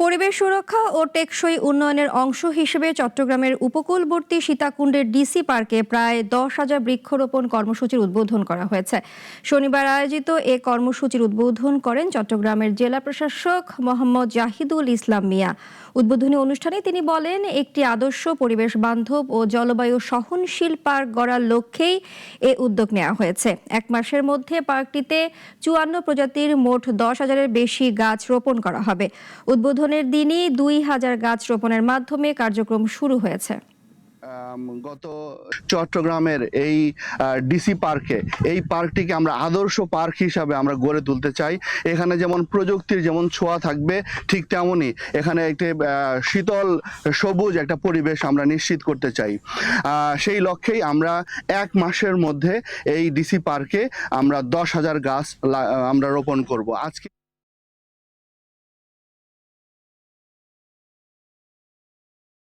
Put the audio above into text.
পরিবেশ সুরক্ষা ও টেকসই উন্নয়নের অংশ হিসেবে চট্টগ্রামের উপকূলবর্তী সীতাকুণ্ডের ডিসি পার্কে প্রায় 10,000 বৃক্ষরোপণ কর্মসূচির উদ্বোধন করা হয়েছে। শনিবার আয়োজিত এ কর্মসূচির উদ্বোধন করেন চট্টগ্রামের জেলা প্রশাসক মোহাম্মদ জাহিদুল ইসলাম মিয়া। উদ্বোধনী অনুষ্ঠানে তিনি বলেন, একটি আদর্শ পরিবেশ বান্ধব ও জলবায়ু সহনশীল পার্ক গড়ার লক্ষ্যেই এ উদ্যোগ নেওয়া হয়েছে। এক মাসের মধ্যে পার্কটিতে 54 প্রজাতির মোট 10,000-এর বেশি গাছ রোপণ করা হবে। উদ্বোধনের দিনই 2,000 গাছ রোপণের মাধ্যমে কার্যক্রম শুরু হয়েছে। গত চট্টগ্রামের এই ডিসি পার্কে এই পার্কটিকে আমরা আদর্শ পার্ক হিসাবে আমরা গড়ে তুলতে চাই। এখানে যেমন প্রযুক্তির যেমন ছোঁয়া থাকবে, ঠিক তেমনই এখানে একটি শীতল সবুজ একটা পরিবেশ আমরা নিশ্চিত করতে চাই। সেই লক্ষ্যেই আমরা এক মাসের মধ্যে এই ডিসি পার্কে আমরা 10,000 গাছ আমরা রোপণ করব। আজকে